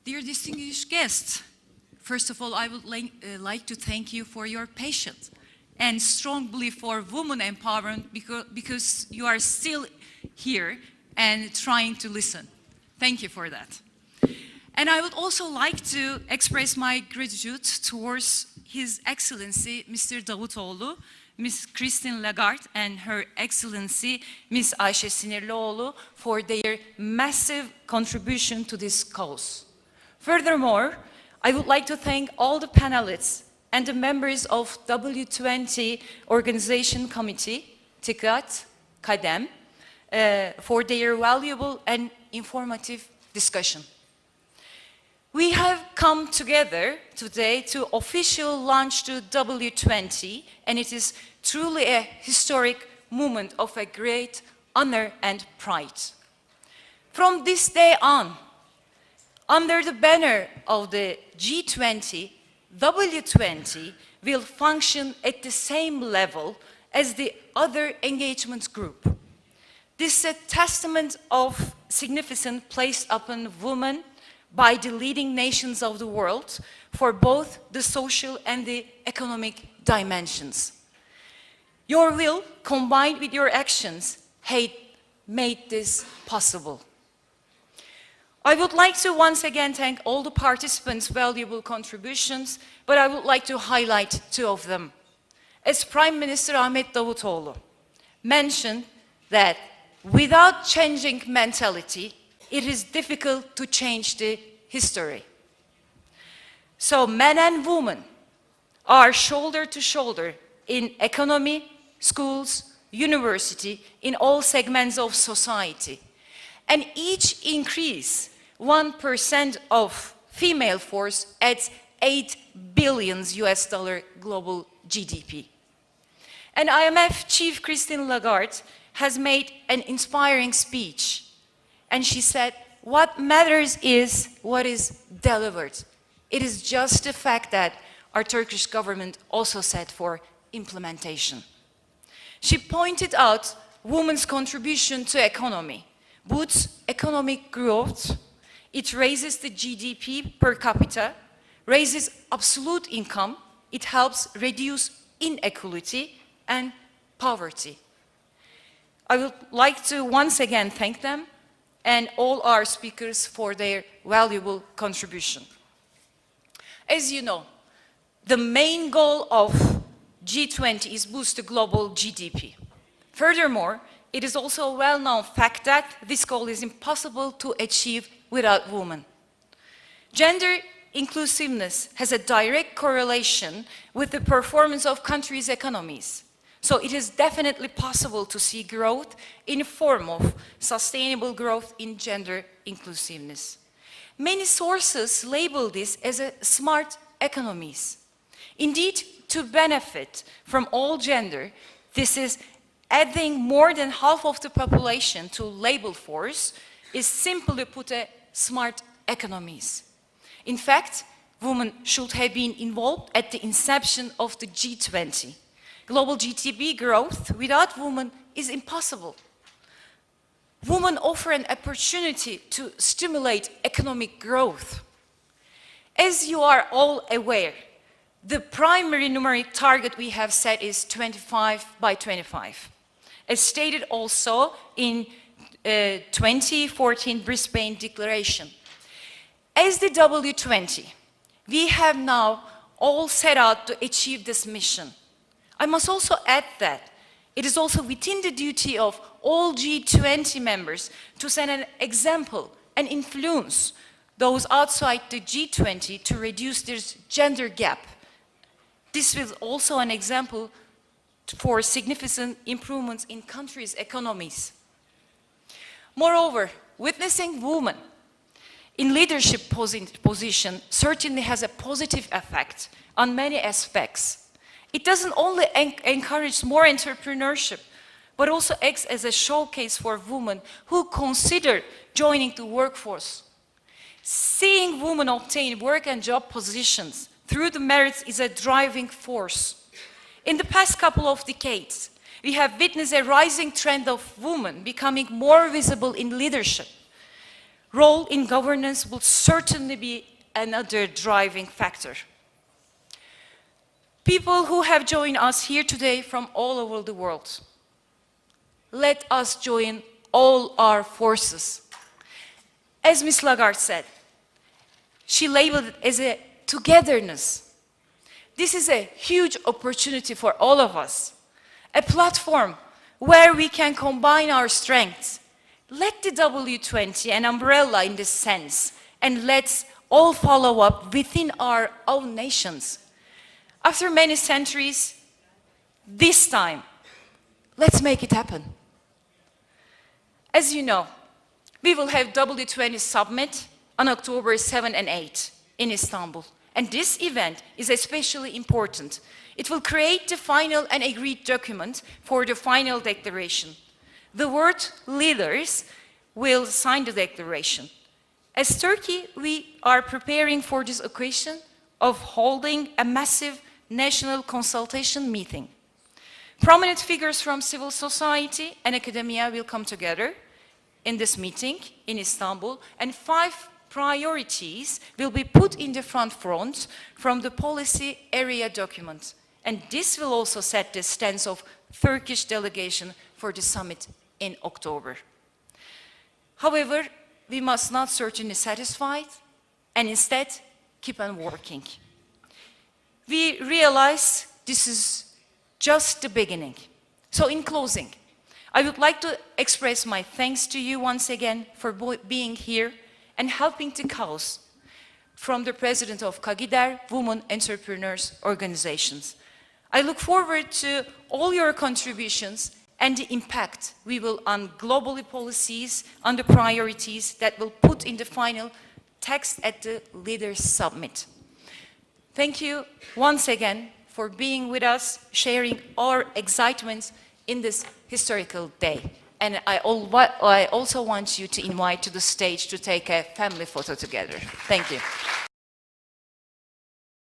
Dear distinguished guests, first of all, I would like to thank you for your patience and strong belief for women empowerment because you are still here and trying to listen. Thank you for that. And I would also like to express my gratitude towards His Excellency Mr. Davutoğlu, Ms. Christine Lagarde, and Her Excellency Ms. Ayşe Sinirlioğlu for their massive contribution to this cause. Furthermore, I would like to thank all the panelists and the members of W20 Organization Committee, KAGİDER, for their valuable and informative discussion. We have come together today to officially launch the W20, and it is truly a historic moment of a great honor and pride. From this day on, under the banner of the G20, W20 will function at the same level as the other engagement group. This is a testament of significance placed upon women by the leading nations of the world for both the social and the economic dimensions. Your will, combined with your actions, made this possible. I would like to once again thank all the participants' valuable contributions, but I would like to highlight two of them. As Prime Minister Ahmet Davutoğlu mentioned that without changing mentality, it is difficult to change the history. So men and women are shoulder to shoulder in economy, schools, university, in all segments of society. And each increase 1% of female force adds $8 billion global GDP. And IMF Chief Christine Lagarde has made an inspiring speech. And she said, what matters is what is delivered. It is just the fact that our Turkish government also set for implementation. She pointed out women's contribution to economy boosts economic growth, it raises the GDP per capita, raises absolute income, it helps reduce inequality and poverty. I would like to once again thank them and all our speakers for their valuable contribution. As you know, the main goal of G20 is boost the global GDP. Furthermore, it is also a well-known fact that this goal is impossible to achieve without women. Gender inclusiveness has a direct correlation with the performance of countries' economies. So it is definitely possible to see growth in the form of sustainable growth in gender inclusiveness. Many sources label this as a smart economies. Indeed, to benefit from all gender, this is adding more than half of the population to labor force is simply put a smart economies. In fact, women should have been involved at the inception of the G20. Global GDP growth without women is impossible. Women offer an opportunity to stimulate economic growth. As you are all aware, the primary numeric target we have set is 25 by 25. As stated also in 2014 Brisbane Declaration. As the W20, we have now all set out to achieve this mission. I must also add that it is also within the duty of all G20 members to set an example and influence those outside the G20 to reduce this gender gap. This is also an example for significant improvements in countries' economies. Moreover, witnessing women in leadership position certainly has a positive effect on many aspects. It doesn't only encourage more entrepreneurship, but also acts as a showcase for women who consider joining the workforce. Seeing women obtain work and job positions through the merits is a driving force. In the past couple of decades, we have witnessed a rising trend of women becoming more visible in leadership. role in governance will certainly be another driving factor. People who have joined us here today from all over the world, let us join all our forces. As Ms. Lagarde said, she labeled it as a togetherness. This is a huge opportunity for all of us, a platform where we can combine our strengths. Let the W20 an umbrella in this sense, and let's all follow up within our own nations. After many centuries, this time, let's make it happen. As you know, we will have W20 Summit on October 7 and 8 in Istanbul. And this event is especially important. It will create the final and agreed document for the final declaration. The world leaders will sign the declaration. As Turkey, we are preparing for this occasion of holding a massive national consultation meeting. Prominent figures from civil society and academia will come together in this meeting in Istanbul, and 5 priorities will be put in the front from the policy area document. And this will also set the stance of Turkish delegation for the summit in October. However, we must not certainly satisfied, and instead keep on working. We realize this is just the beginning. So in closing, I would like to express my thanks to you once again for being here and helping the cause from the president of KAGİDER, Women Entrepreneurs Organizations. I look forward to all your contributions and the impact we will on global policies, on the priorities that will put in the final text at the Leaders Summit. Thank you once again for being with us, sharing our excitement in this historical day. And I also want you to invite to the stage to take a family photo together. Thank you.